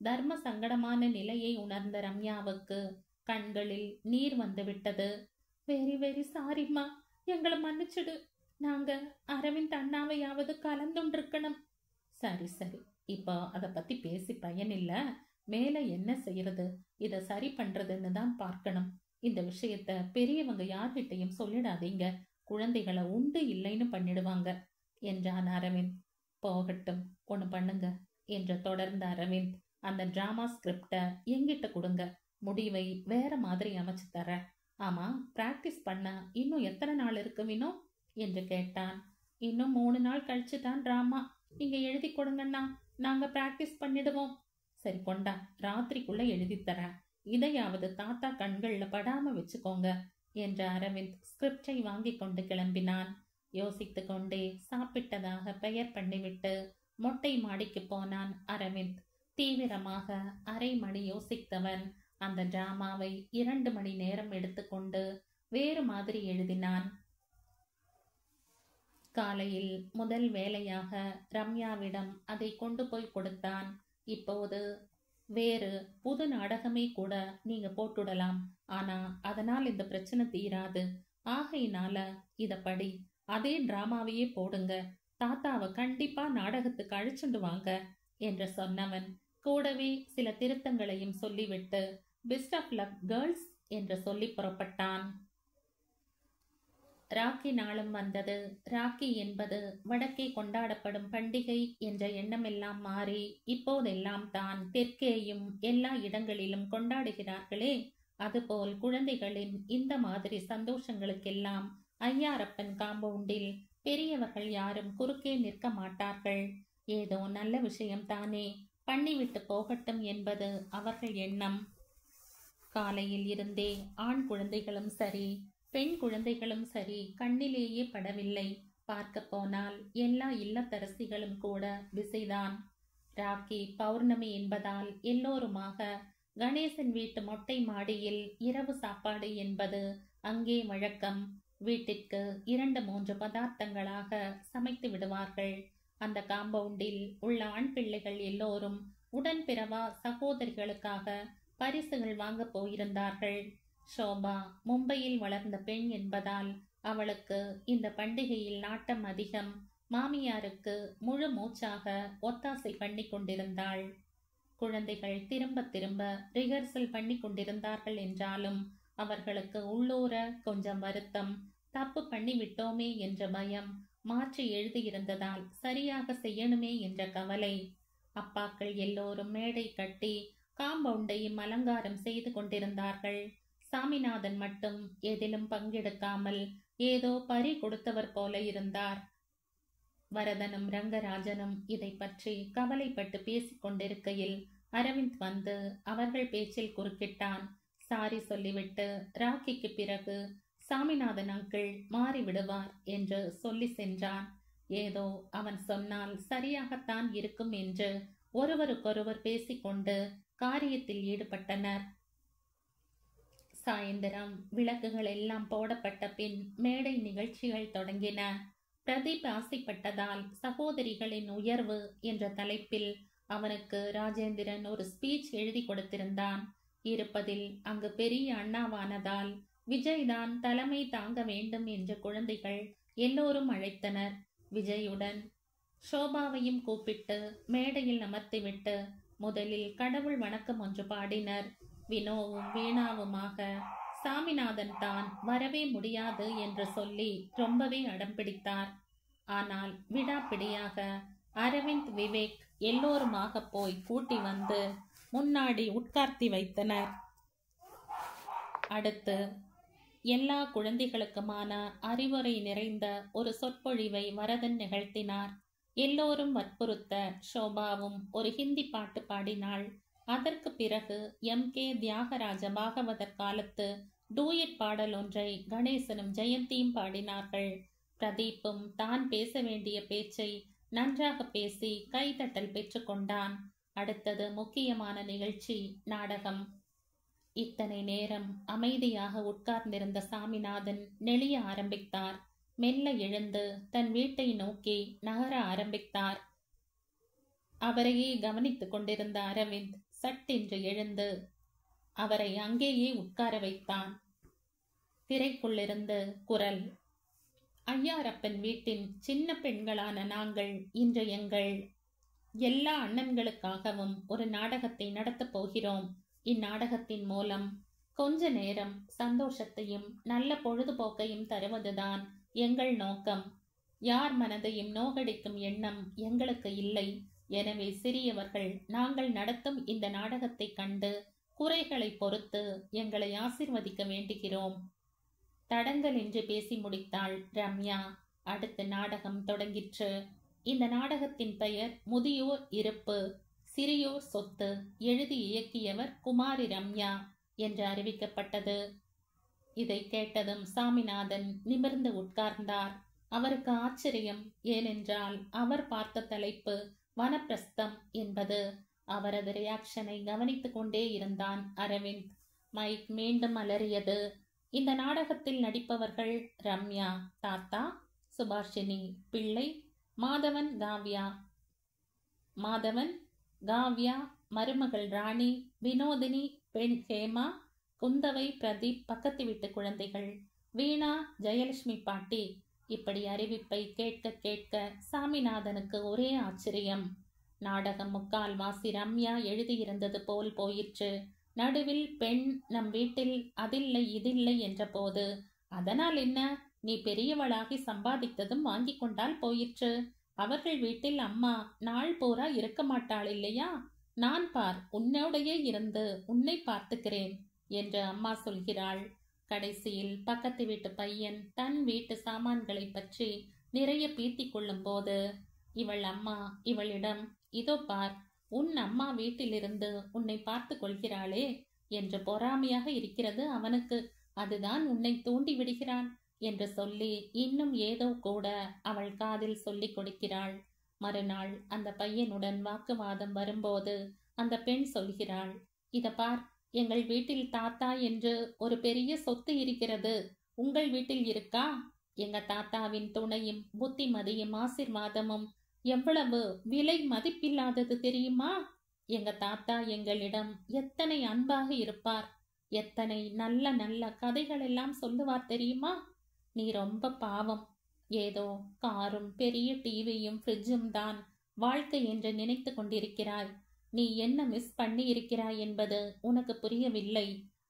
தர்ம சங்கடமான நிலையை உணர்ந்த ரம்யாவுக்கு கண்களில் நீர் வந்துவிட்டது. வெரி வெரி சாரிம்மா, எங்களை மன்னிச்சிடு. நாங்க அரவிந்த் அண்ணாவையாவது கலந்துண்டிருக்கணும். சரி சரி, இப்போ அதை பத்தி பேசி பயனில்ல. மேல என்ன செய்யறது, இதை சரி பண்றதுன்னு தான் பார்க்கணும். இந்த விஷயத்த பெரியவங்க யார்கிட்டையும் சொல்லிடாதீங்க, குழந்தைகளை உண்டு இல்லைன்னு பண்ணிடுவாங்க என்றான் அரவிந்த். போகட்டும், ஒன்று பண்ணுங்க என்று தொடர்ந்த அரவிந்த், அந்த டிராமா ஸ்கிரிப்ட எங்கிட்ட கொடுங்க, முடிவை வேற மாதிரி அமைச்சு தர. ஆமா, பிராக்டிஸ் பண்ண இன்னும் எத்தனை நாள் இருக்கு வினோ என்று கேட்டான். இன்னும் 3 நாள் கழிச்சு தான் டிராமா. நீங்க எழுதி கொடுங்கண்ணா, நாங்க பிராக்டிஸ் பண்ணிடுவோம். சரி கொண்டா, ராத்திரிக்குள்ள எழுதி தரேன். இதையாவது தாத்தா கண்கள்ல படாம வச்சுக்கோங்க என்ற அரவிந்த் ஸ்கிரிப்டை வாங்கி கொண்டு கிளம்பினான். யோசித்து கொண்டே சாப்பிட்டதாக பெயர் பண்ணிவிட்டு மொட்டை மாடிக்கு போனான் அரவிந்த். தீவிரமாக அரை மணி யோசித்தவன் அந்த டிராமாவை 2 மணி நேரம் எடுத்துக்கொண்டு வேறு மாதிரி எழுதினான். காலையில் முதல் வேலையாக ரம்யாவிடம் அதை கொண்டு போய் கொடுத்தான். இப்போது வேறு புது நாடகமே கூட நீங்க போட்டுடலாம், ஆனா அதனால் இந்த பிரச்சனை தீராது. ஆகையினால இத படி, அதே டிராமாவையே போடுங்க, தாத்தாவை கண்டிப்பா நாடகத்துக்கு அழைச்சுண்டு வாங்க என்று சொன்னவன் கூடவே சில திருத்தங்களையும் சொல்லிவிட்டு பெஸ்ட் ஆஃப் லக் கேர்ள்ஸ் என்று சொல்லி புறப்பட்டான். ராக்கி நாளும் வந்தது. ராக்கி என்பது வடக்கே கொண்டாடப்படும் பண்டிகை என்ற எண்ணமெல்லாம் மாறி இப்போதெல்லாம் தான் தெற்கேயும் எல்லா இடங்களிலும் கொண்டாடுகிறார்களே, அதுபோல் குழந்தைகளின் இந்த மாதிரி சந்தோஷங்களுக்கெல்லாம் ஐயாரப்பன் காம்பவுண்டில் பெரியவர்கள் யாரும் குறுக்கே நிற்க மாட்டார்கள். ஏதோ நல்ல விஷயம் தானே, பண்ணிவிட்டு போகட்டும் என்பது அவர்கள் எண்ணம். காலையில் இருந்தே ஆண் குழந்தைகளும் சரி பெண் குழந்தைகளும் சரி கண்ணிலேயே படவில்லை. பார்க்க போனால் எல்லா இல்லத்தரசிகளும் கூட பிஸிதான். ராக்கி பௌர்ணமி என்பதால் எல்லோருமாக கணேசன் வீட்டு மொட்டை மாடியில் இரவு சாப்பாடு என்பது அங்கே வழக்கம். வீட்டிற்கு 2-3 பதார்த்தங்களாக சமைத்து விடுவார்கள். அந்த காம்பவுண்டில் உள்ள ஆண் பிள்ளைகள் எல்லோரும் உடன்பிறவா சகோதரிகளுக்காக பரிசுகள் வாங்க போயிருந்தார்கள். ஷோபா மும்பையில் வளர்ந்த பெண் என்பதால் அவளுக்கு இந்த பண்டிகையில் நாட்டம் அதிகம். மாமியாருக்கு முழு மூச்சாக ஒத்தாசை பண்ணி கொண்டிருந்தாள். குழந்தைகள் திரும்ப திரும்ப ரிஹர்சல் பண்ணி கொண்டிருந்தார்கள் என்றாலும் அவர்களுக்கு உள்ளூர கொஞ்சம் வருத்தம். தப்பு பண்ணி விட்டோமே என்ற பயம், மாற்றி எழுதியிருந்ததால் சரியாக செய்யணுமே என்ற கவலை. அப்பாக்கள் எல்லோரும் மேடை கட்டி காம்பவுண்டையும் அலங்காரம் செய்து கொண்டிருந்தார்கள். சாமிநாதன் மட்டும் எதிலும் பங்கெடுக்காமல் ஏதோ பறி கொடுத்தவர் போல இருந்தார். வரதனும் ரங்கராஜனும் இதை பற்றி கவலைப்பட்டு பேசிக் கொண்டிருக்கையில் அரவிந்த் வந்து அவர்கள் பேச்சில் குறுக்கிட்டான். சாரி சொல்லிவிட்டு ராக்கிக்கு பிறகு சாமிநாதன் அங்கிள் மாறிவிடுவார் என்று சொல்லி சென்றான். ஏதோ அவன் சொன்னால் சரியாகத்தான் இருக்கும் என்று ஒருவருக்கொருவர் பேசிக்கொண்டு காரியத்தில் ஈடுபட்டனர். சாயந்தரம் விளக்குகள் எல்லாம் போடப்பட்ட பின் மேடை நிகழ்ச்சிகள் தொடங்கின. பிரதீப் ஆசைப்பட்டதால் சகோதரிகளின் உயர்வு என்ற தலைப்பில் அவனுக்கு ராஜேந்திரன் ஒரு ஸ்பீச் எழுதி கொடுத்திருந்தான். இருப்பதில் அங்கு பெரிய அண்ணாவானதால் விஜய்தான் தலைமை தாங்க வேண்டும் என்று குழந்தைகள் எல்லோரும் அழைத்தனர். விஜயுடன் ஷோபாவையும் கூப்பிட்டு மேடையில் அமர்த்திவிட்டு முதலில் கடவுள் வணக்கம் ஒன்று பாடினர். வினோவும் வீணாவுமாக சாமிநாதன் தான் வரவே முடியாது என்று சொல்லி ரொம்பவே அடம் பிடித்தார். ஆனால் விடாப்பிடியாக அரவிந்த், விவேக் எல்லோருமாக போய் கூட்டி வந்து முன்னாடி உட்கார்த்தி வைத்தனர். அடுத்து எல்லா குழந்தைகளுக்குமான அறிவுரை நிறைந்த ஒரு சொற்பொழிவை வரதன் நிகழ்த்தினார். எல்லோரும் வற்புறுத்த ஷோபாவும் ஒரு ஹிந்தி பாட்டு பாடினாள். அதற்கு பிறகு M.K. தியாகராஜ பாகவதர் காலத்து டூயட் பாடல் ஒன்றை கணேசனும் ஜெயந்தியும் பாடினார்கள். பிரதீப்பும் தான் பேச வேண்டிய பேச்சை நன்றாக பேசி கைதட்டல் பெற்றுக்கொண்டான். அடுத்தது முக்கியமான நிகழ்ச்சி, நாடகம். இத்தனை நேரம் அமைதியாக உட்கார்ந்திருந்த சாமிநாதன் நெளிய ஆரம்பித்தார். மெல்ல எழுந்து தன் வீட்டை நோக்கி நகர ஆரம்பித்தார். அவரையே கவனித்துக் கொண்டிருந்த அரவிந்த் சட்டென்று எழுந்து அவரை அங்கேயே உட்கார வைத்தான். திரைக்குள்ளிருந்து குரல்: ஐயாரப்பன் வீட்டின் சின்ன பெண்களான நாங்கள் இன்று எங்கள் எல்லா அண்ணன்களுக்காகவும் ஒரு நாடகத்தை நடத்தப் போகிறோம். இந்நாடகத்தின் மூலம் கொஞ்ச நேரம் சந்தோஷத்தையும் நல்ல பொழுதுபோக்கையும் தருவதுதான் எங்கள் நோக்கம். யார் மனதையும் நோகடிக்கும் எண்ணம் எங்களுக்கு இல்லை. எனவே சிறியவர்கள் நாங்கள் நடத்தும் இந்த நாடகத்தை கண்டு குறைகளை பொறுத்து எங்களை ஆசிர்வதிக்க வேண்டுகிறோம். தடங்கல் என்று பேசி முடித்தாள் ரம்யா. அடுத்த நாடகம் தொடங்கிற்று. இந்த நாடகத்தின் பெயர் முதியோர் இருப்பு, சிறியோர் சொத்து. எழுதி இயக்கியவர் குமாரி ரம்யா. என்று அறிவிக்கப்பட்டது. இதை கேட்டதும் சாமிநாதன் நிமிர்ந்து உட்கார்ந்தார். அவருக்கு ஆச்சரியம். ஏனென்றால் அவர் பார்த்த தலைப்பு வனப்பிரஸ்தம் என்பது. அவரது ரியாக்ஷனை கவனித்துக் கொண்டே இருந்தான் அரவிந்த். மைக் மீண்டும் அலறியது. இந்த நாடகத்தில் நடிப்பவர்கள் ரம்யா தாத்தா, சுபாஷினி பிள்ளை, மாதவன் காவ்யா மருமகள் ராணி, வினோதினி பெண் ஹேமா, குந்தவை பிரதீப் பக்கத்து வீட்டு குழந்தைகள், வீணா ஜெயலட்சுமி பாட்டி. இப்படி அறிவிப்பை கேட்க கேட்க சாமிநாதனுக்கு ஒரே ஆச்சரியம். நாடகம் முக்கால்வாசி ரம்யா எழுதியிருந்தது போல் போயிற்று. நடுவில் பெண் நம் வீட்டில் அதில்லை இதில்லை என்ற போது, அதனால் என்ன, நீ பெரியவளாகி சம்பாதித்ததும் வாங்கி கொண்டால் போயிற்று. அவர்கள் வீட்டில் அம்மா நாள் பூரா இருக்க மாட்டாள் இல்லையா? நான் பார், உன்னோடையே இருந்து உன்னை பார்த்துக்கிறேன் என்று அம்மா சொல்கிறாள். கடைசியில் பக்கத்து வீட்டு பையன் தன் வீட்டு சாமான்களை பற்றி நிறைய பீத்திக் கொள்ளும் போது இவள் அம்மா இவளிடம், இதோ பார், உன் அம்மா வீட்டிலிருந்து உன்னை பார்த்து கொள்கிறாளே என்று பொறாமையாக இருக்கிறது அவனுக்கு. அதுதான் உன்னை தூண்டி விடுகிறான் என்று சொல்லி இன்னும் ஏதோ கூட அவள் காதில் சொல்லிக் கொடுக்கிறாள். மறுநாள் அந்த பையனுடன் வாக்குவாதம் வரும்போது அந்த பெண் சொல்கிறாள், இத பார், எங்கள் வீட்டில் தாத்தா என்று ஒரு பெரிய சொத்து இருக்கிறது. உங்கள் வீட்டில் இருக்கா? எங்க தாத்தாவின் துணையும் புத்திமதியும் ஆசிர்வாதமும் எவ்வளவு விலை மதிப்பில்லாதது தெரியுமா? எங்க தாத்தா எங்களிடம் எத்தனை அன்பாக இருப்பார், எத்தனை நல்ல நல்ல கதைகள் எல்லாம் சொல்லுவார் தெரியுமா? நீ ரொம்ப பாவம். ஏதோ காரும் பெரிய டிவியும் ஃப்ரிட்ஜும் தான் வாழ்க்கை என்று நினைத்து கொண்டிருக்கிறாய். நீ என்ன மிஸ் பண்ணி இருக்கிறாய் என்பது உனக்கு புரியவில்லை.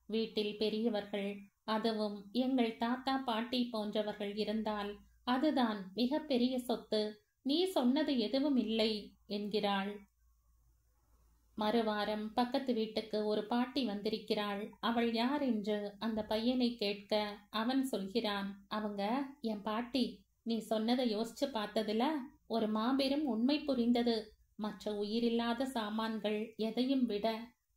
வீட்டில் பெரியவர்கள், அதுவும் எங்கள் தாத்தா பாட்டி போன்றவர்கள் இருந்தால் அதுதான் மிக பெரிய சொத்து. நீ சொன்னது எதுவும் இல்லை என்கிறாள். மறுவாரம் பக்கத்து வீட்டுக்கு ஒரு பாட்டி வந்திருக்கிறாள். அவள் யார் என்று அந்த பையனை கேட்க அவன் சொல்கிறான், அவங்க என் பாட்டி. நீ சொன்னதை யோசிச்சு பார்த்ததுல ஒரு மாபெரும் உண்மை புரிந்தது. மற்ற உயிரில்லாத சாமான்கள் எதையும் விட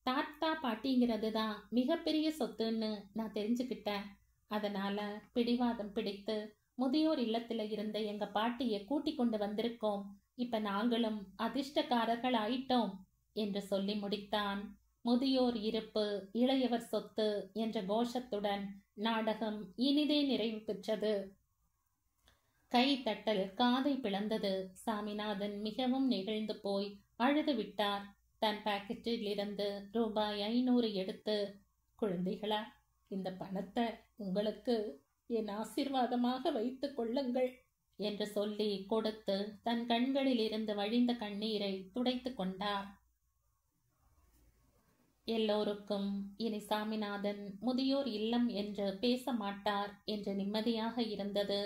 தாத்தா பாட்டிங்கிறது தான் மிகப்பெரிய சொத்துன்னு நான் தெரிஞ்சுக்கிட்டேன். அதனால பிடிவாதம் பிடித்து முதியோர் இல்லத்துல இருந்த எங்க பாட்டியை கூட்டி கொண்டு வந்திருக்கோம். இப்ப நாங்களும் அதிர்ஷ்டக்காரர்கள் ஆயிட்டோம் என்று சொல்லி முடித்தான். முதியோர் இருப்பு இளையவர் சொத்து என்ற கோஷத்துடன் நாடகம் இனிதே நிறைவு பெற்றது. கை தட்டல் காதை பிளந்தது. சாமிநாதன் மிகவும் நெகிழ்ந்து போய் அழுது விட்டார். தன் பாக்கெட்டில் இருந்து ரூபாய் 500 எடுத்து, குழந்தைகளா, இந்த பணத்தை உங்களுக்கு என் ஆசீர்வாதமாக வைத்துக் கொள்ளுங்கள் என்று சொல்லி கொடுத்து தன் கண்களில் இருந்து வழிந்த கண்ணீரை துடைத்து கொண்டார். எல்லோருக்கும் இனி சாமிநாதன் முதியோர் இல்லம் என்று பேச மாட்டார் என்று நிம்மதியாக இருந்தது.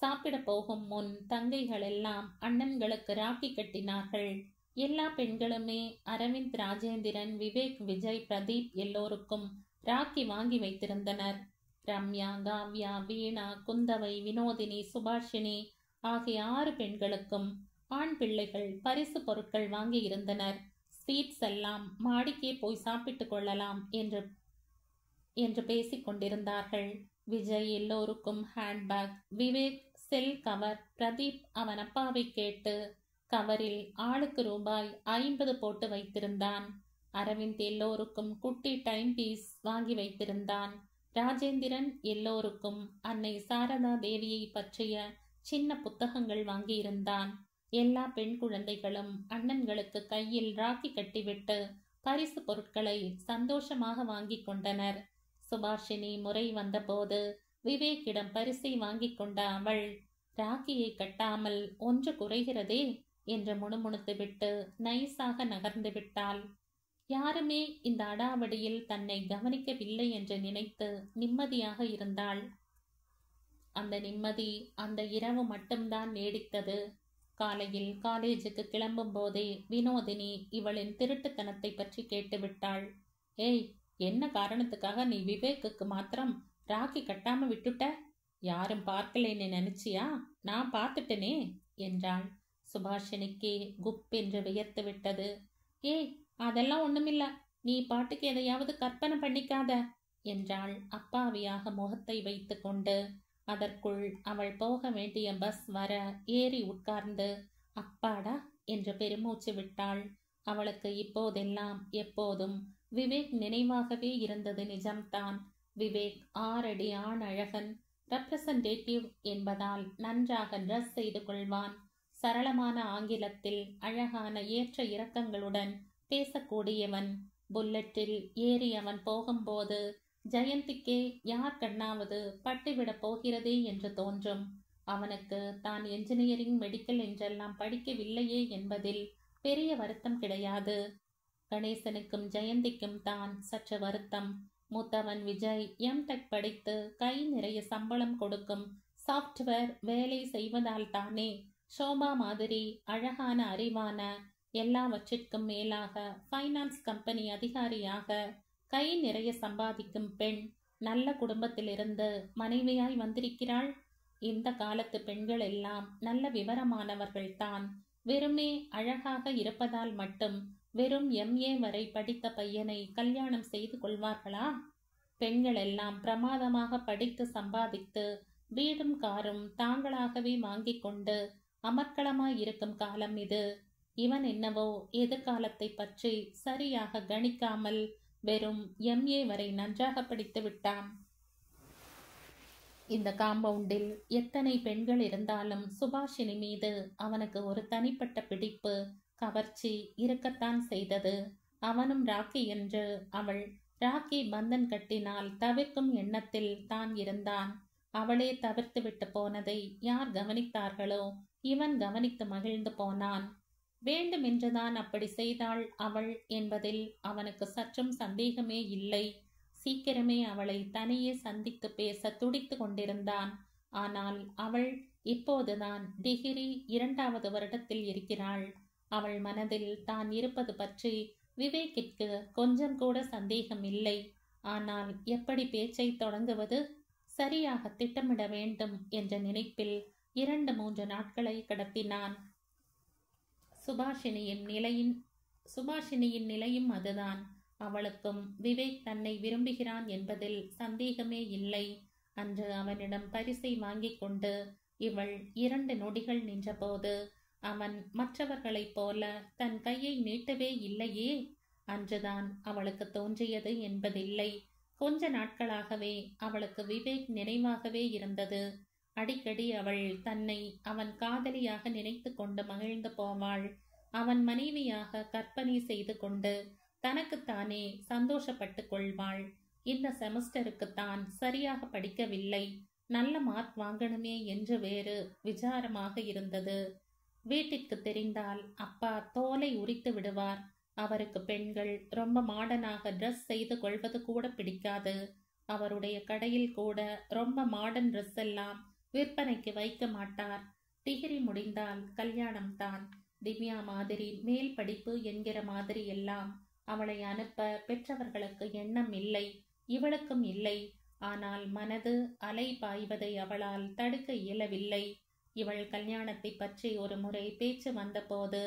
சாப்பிட போகும் முன் தங்கைகள் எல்லாம் அண்ணன்களுக்கு ராக்கி கட்டினார்கள். எல்லா பெண்களுமே அரவிந்த், ராஜேந்திரன், விவேக், விஜய், பிரதீப் எல்லோருக்கும் ராக்கி வாங்கி வைத்திருந்தனர். ரம்யா, காவ்யா, வீணா, குந்தவை, வினோதினி, சுபாஷினி ஆகிய 6 பெண்களுக்கும் ஆண் பிள்ளைகள் பரிசு பொருட்கள் வாங்கி இருந்தனர். ஸ்வீட்ஸ் எல்லாம் மாடிக்கே போய் சாப்பிட்டு கொள்ளலாம் என்று பேசிக் கொண்டிருந்தார்கள். விஜய் எல்லோருக்கும் ஹேண்ட்பேக், விவேக் செல் கவர், பிரதீப் அவன் அப்பாவை கேட்டு கவரில் ஆளுக்கு ரூபாய் 50 போட்டு வைத்திருந்தான். அரவிந்த் எல்லோருக்கும் குட்டி டைம் பீஸ் வாங்கி வைத்திருந்தான். ராஜேந்திரன் எல்லோருக்கும் அன்னை சாரதா தேவியை பற்றிய சின்ன புத்தகங்கள் வாங்கியிருந்தான். எல்லா பெண் குழந்தைகளும் அண்ணன்களுக்கு கையில் ராக்கி கட்டிவிட்டு பரிசு பொருட்களை சந்தோஷமாக வாங்கி கொண்டனர். சுபாஷினி முறை வந்தபோது விவேக்கிடம் பரிசை வாங்கி கொண்ட அவள், ராக்கியை கட்டாமல் ஒன்று குறைகிறதே என்று முணுமுணுத்து விட்டு நைஸாக நகர்ந்து விட்டாள். யாருமே இந்த அடாவடியில் தன்னை கவனிக்கவில்லை என்று நினைத்து நிம்மதியாக இருந்தாள். அந்த நிம்மதி அந்த இரவு மட்டும்தான் நீடித்தது. காலையில் காலேஜுக்கு கிளம்பும் போதே வினோதினி இவளின் திருட்டுத்தனத்தை பற்றி கேட்டுவிட்டாள். ஏய், என்ன காரணத்துக்காக நீ விவேக்குக்கு மாத்திரம் ராக்கி கட்டாம விட்டுட்ட? யாரும் பார்க்கலேன்னு நினைச்சியா? நான் பார்த்துட்டனே என்றாள். சுபாஷினிக்கு குப் என்று வியர்த்து விட்டது. ஏய், அதெல்லாம் ஒண்ணுமில்ல. நீ பாட்டுக்கு எதையாவது கற்பனை பண்ணிக்காத என்றாள் அப்பாவியாக முகத்தை வைத்து கொண்டு. அதற்குள் அவள் போக வேண்டிய பஸ் வர ஏறி உட்கார்ந்து அப்பாடா என்று பெருமூச்சு விட்டாள். அவளுக்கு இப்போதெல்லாம் எப்போதும் விவேக் நினைவாகவே இருந்தது நிஜம்தான். விவேக் 6 அடி ஆண் அழகன், ரெப்ரசன்டேட்டிவ் என்பதால் நன்றாக ட்ரெஸ் செய்து கொள்வான். சரளமான ஆங்கிலத்தில் அழகான ஏற்ற இறக்கங்களுடன் பேசக்கூடியவன். புல்லட்டில் ஏறி அவன் போகும்போது ஜெயந்திக்கே யார் கண்ணாவது பட்டுவிடப் போகிறதே என்று தோன்றும். அவனுக்கு தான் என்ஜினியரிங், மெடிக்கல் என்றெல்லாம் படிக்கவில்லையே என்பதில் பெரிய வருத்தம் கிடையாது. கணேசனுக்கும் ஜெயந்திக்கும் தான் சற்று வருத்தம். மூத்தவன் விஜய் எம்டெக் படித்து கை நிறைய சம்பளம் கொடுக்கும் சாஃப்ட்வேர் வேலை செய்வதால் தானே ஷோபா மாதிரி அழகான, அறிவான, எல்லாவற்றிற்கும் மேலாக ஃபைனான்ஸ் கம்பெனி அதிகாரியாக கை நிறைய சம்பாதிக்கும் பெண் நல்ல குடும்பத்திலிருந்து மனைவியாய் வந்திருக்கிறாள். இந்த காலத்து பெண்கள் எல்லாம் நல்ல விவரமானவர்கள்தான். வெறுமே அழகாக இருப்பதால் மட்டும் வெறும் MA வரை படித்த பையனை கல்யாணம் செய்து கொள்வார்களா? பெண்கள் எல்லாம் பிரமாதமாக படித்து சம்பாதித்து வீடும் காரும் தாங்களாகவே வாங்கிக் கொண்டு அமர்க்களமாய் இருக்கும் காலம் இது. இவன் என்னவோ எதிர்காலத்தை பற்றி சரியாக கணிக்காமல் வெறும் MA வரை நன்றாக படித்து விட்டான். இந்த காம்பவுண்டில் எத்தனை பெண்கள் இருந்தாலும் சுபாஷினி மீது அவனுக்கு ஒரு தனிப்பட்ட பிடிப்பு, கவர்ச்சி இருக்கத்தான் செய்தது. அவனும் ராக்கி என்று அவள் ராக்கி பந்தன் கட்டினால் தவிர்க்கும் எண்ணத்தில் தான் இருந்தான். அவளே தவிர்த்து விட்டு போனதை யார் கவனித்தார்களோ இவன் கவனித்து மகிழ்ந்து போனான். வேண்டுமென்றுதான் அப்படி செய்தாள் அவள் என்பதில் அவனுக்கு சற்றும் சந்தேகமே இல்லை. சீக்கிரமே அவளை தனியே சந்தித்து பேச துடித்து கொண்டிருந்தான். ஆனால் அவள் இப்போதுதான் டிகிரி 2வது வருடத்தில் இருக்கிறாள். அவள் மனதில் தான் இருப்பது பற்றி விவேக்கிற்கு கொஞ்சம் கூட சந்தேகம் இல்லை. ஆனால் எப்படி பேச்சை தொடங்குவது, சரியாக திட்டமிட வேண்டும் என்ற நினைப்பில் 2-3 நாட்களை கடத்தினான். சுபாஷினியின் நிலையும் அதுதான். அவளுக்கும் விவேக் தன்னை விரும்புகிறான் என்பதில் சந்தேகமே இல்லை. அன்று அவனிடம் பரிசை வாங்கிக் கொண்டு இவள் 2 நொடிகள் நின்றபோது அவன் மற்றவர்களைப் போல தன் கையை நீட்டவே இல்லையே. அன்றுதான் அவளுக்கு தோன்றியது என்பதில்லை. கொஞ்ச நாட்களாகவே அவளுக்கு விவேக் நினைவாகவே இருந்தது. அடிக்கடி அவள் தன்னை அவன் காதலியாக நினைத்து கொண்டு மகிழ்ந்து போவாள். அவன் மனைவியாக கற்பனை செய்து கொண்டு தனக்குத்தானே சந்தோஷப்பட்டு கொள்வாள். இந்த செமஸ்டருக்குத்தான் சரியாக படிக்கவில்லை, நல்ல மார்க் வாங்கணுமே என்று வேறு விசாரமாக இருந்தது. வீட்டிற்கு தெரிந்தால் அப்பா தோலை உரித்து விடுவார். அவருக்கு பெண்கள் ரொம்ப மாடர்னாக ட்ரெஸ் செய்து கொள்வது கூட பிடிக்காது. அவருடைய கடையில் கூட ரொம்ப மாடர்ன் ட்ரெஸ் எல்லாம் விற்பனைக்கு வைக்க மாட்டார். டிகிரி முடிந்தால் கல்யாணம் தான். திவ்யா மாதிரி மேல் படிப்பு என்கிற மாதிரி எல்லாம் அவளை அனுப்ப பெற்றவர்களுக்கு எண்ணம் இல்லை, இவளுக்கும் இல்லை. ஆனால் மனது அலை பாய்வதை அவளால் தடுக்க இயலவில்லை. இவள் கல்யாணத்தை பற்றி ஒரு முறை பேச்சு வந்தபோது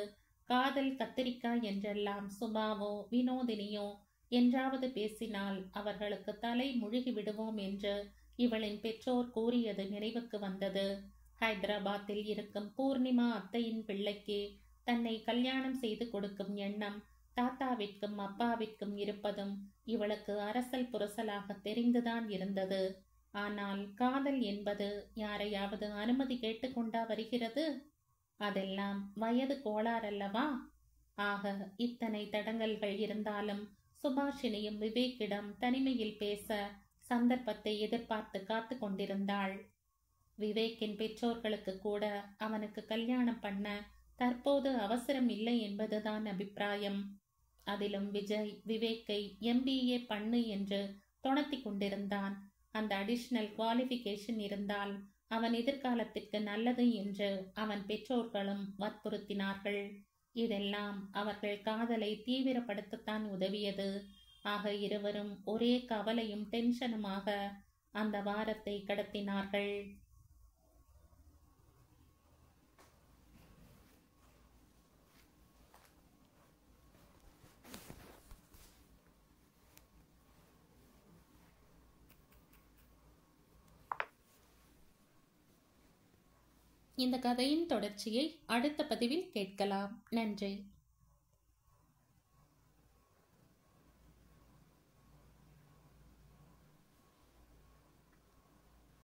காதல் கத்திரிக்காய் என்றெல்லாம் சுபாவோ வினோதினியோ என்றாவது பேசினால் அவர்களுக்கு தலை முழுகி விடுவோம் என்று இவளின் பெற்றோர் கூறியது நினைவுக்கு வந்தது. ஹைதராபாத்தில் இருக்கும் பூர்ணிமா அத்தையின் பிள்ளைக்கு தன்னை கல்யாணம் செய்து கொடுக்கும் எண்ணம் தாத்தாவிற்கும் அப்பாவிற்கும் இருப்பதும் இவளுக்கு அரசல் புரசலாக தெரிந்துதான் இருந்தது. ஆனால் காதல் என்பது யாரையாவது அனுமதி கேட்டுக்கொண்டா வருகிறது? அதெல்லாம் வயது கோளாறல்லவா? ஆக இத்தனை தடங்கல்கள் இருந்தாலும் சுபாஷினியும் விவேக்கிடம் தனிமையில் பேச சந்தர்ப்பத்தை எதிர்பார்த்து காத்து கொண்டிருந்தாள். விவேக்கின் பெற்றோர்களுக்கு கூட அவனுக்கு கல்யாணம் பண்ண தற்போது அவசரம் இல்லை என்பதுதான் அபிப்பிராயம். அதிலும் விஜய் விவேக்கை MBA பண்ணு என்று துணத்தி கொண்டிருந்தான். அந்த அடிஷனல் குவாலிஃபிகேஷன் இருந்தால் அவன் எதிர்காலத்திற்கு நல்லது என்று அவன் பெற்றோர்களும் வற்புறுத்தினார்கள். இதெல்லாம் அவர்கள் காதலை தீவிரப்படுத்தத்தான் உதவியது. ஆக இருவரும் ஒரே கவலையும் டென்ஷனுமாக அந்த வாரத்தை கடத்தினார்கள். இந்த கதையின் தொடர்ச்சியை அடுத்த பதிவில் கேட்கலாம். நன்றி.